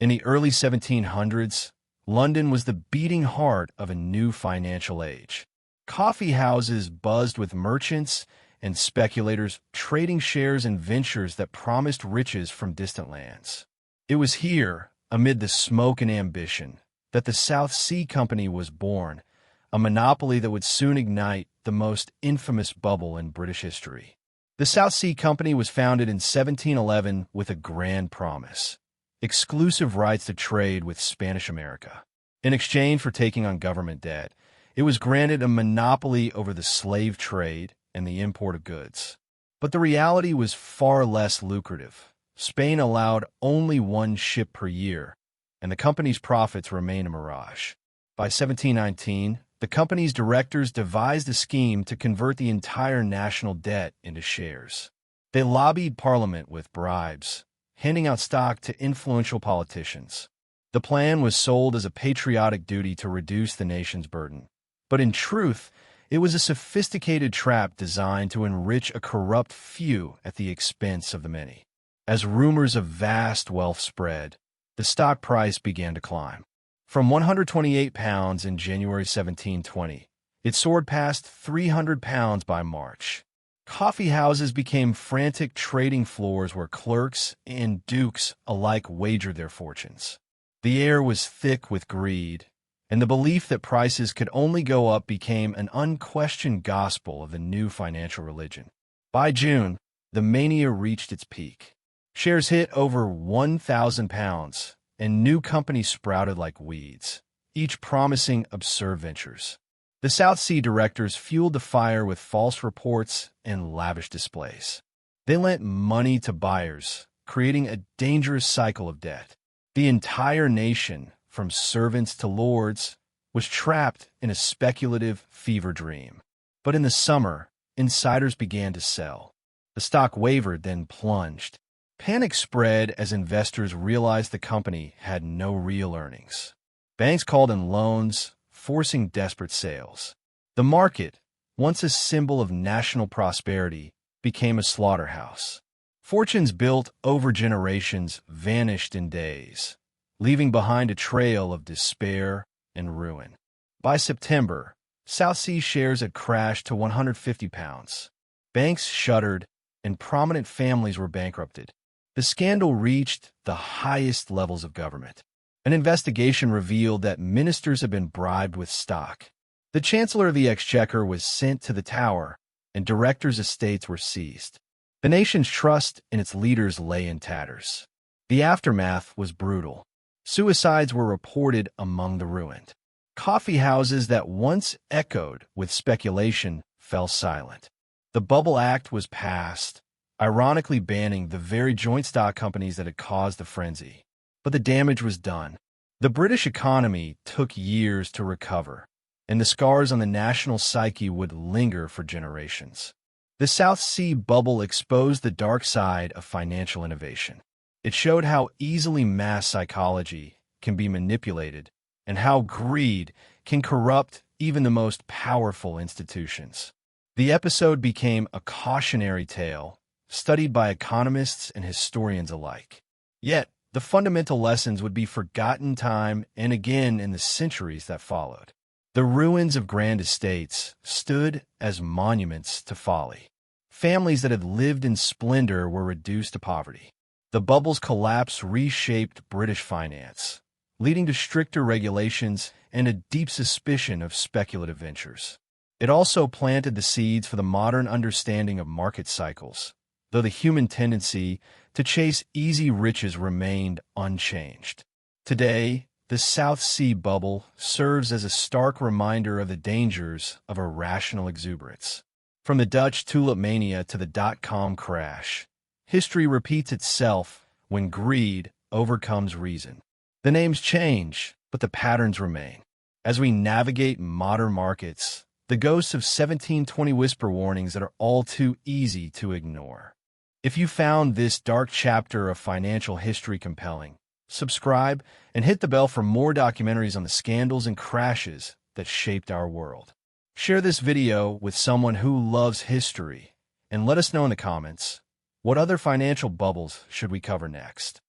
In the early 1700s, London was the beating heart of a new financial age. Coffee houses buzzed with merchants and speculators trading shares in ventures that promised riches from distant lands. It was here, amid the smoke and ambition, that the South Sea Company was born, a monopoly that would soon ignite the most infamous bubble in British history. The South Sea Company was founded in 1711 with a grand promise: exclusive rights to trade with Spanish America. In exchange for taking on government debt, it was granted a monopoly over the slave trade and the import of goods. But the reality was far less lucrative. Spain allowed only one ship per year, and the company's profits remained a mirage. By 1719, the company's directors devised a scheme to convert the entire national debt into shares. They lobbied Parliament with bribes, handing out stock to influential politicians. The plan was sold as a patriotic duty to reduce the nation's burden. But in truth, it was a sophisticated trap designed to enrich a corrupt few at the expense of the many. As rumors of vast wealth spread, the stock price began to climb. From £128 in January 1720, it soared past £300 by March. Coffee houses became frantic trading floors where clerks and dukes alike wagered their fortunes. The air was thick with greed, and the belief that prices could only go up became an unquestioned gospel of the new financial religion. By June, the mania reached its peak. Shares hit over £1,000, and new companies sprouted like weeds, each promising absurd ventures. The South Sea directors fueled the fire with false reports and lavish displays. They lent money to buyers, creating a dangerous cycle of debt. The entire nation, from servants to lords, was trapped in a speculative fever dream. But in the summer, insiders began to sell. The stock wavered, then plunged. Panic spread as investors realized the company had no real earnings. Banks called in loans, forcing desperate sales. The market, once a symbol of national prosperity, became a slaughterhouse. Fortunes built over generations vanished in days, leaving behind a trail of despair and ruin. By September, South Sea shares had crashed to £150. Banks shuttered, and prominent families were bankrupted. The scandal reached the highest levels of government. An investigation revealed that ministers had been bribed with stock. The Chancellor of the Exchequer was sent to the Tower, and directors' estates were seized. The nation's trust in its leaders lay in tatters. The aftermath was brutal. Suicides were reported among the ruined. Coffee houses that once echoed with speculation fell silent. The Bubble Act was passed, ironically banning the very joint stock companies that had caused the frenzy. But the damage was done. The British economy took years to recover, and the scars on the national psyche would linger for generations. The South Sea bubble exposed the dark side of financial innovation. It showed how easily mass psychology can be manipulated and how greed can corrupt even the most powerful institutions. The episode became a cautionary tale, studied by economists and historians alike. Yet, the fundamental lessons would be forgotten time and again in the centuries that followed. The ruins of grand estates stood as monuments to folly. Families that had lived in splendor were reduced to poverty. The bubble's collapse reshaped British finance, leading to stricter regulations and a deep suspicion of speculative ventures. It also planted the seeds for the modern understanding of market cycles, though the human tendency to chase easy riches remained unchanged. Today, the South Sea bubble serves as a stark reminder of the dangers of irrational exuberance. From the Dutch tulip mania to the dot-com crash, history repeats itself when greed overcomes reason. The names change, but the patterns remain. As we navigate modern markets, the ghosts of 1720 whisper warnings that are all too easy to ignore. If you found this dark chapter of financial history compelling, subscribe and hit the bell for more documentaries on the scandals and crashes that shaped our world. Share this video with someone who loves history, and let us know in the comments, what other financial bubbles should we cover next?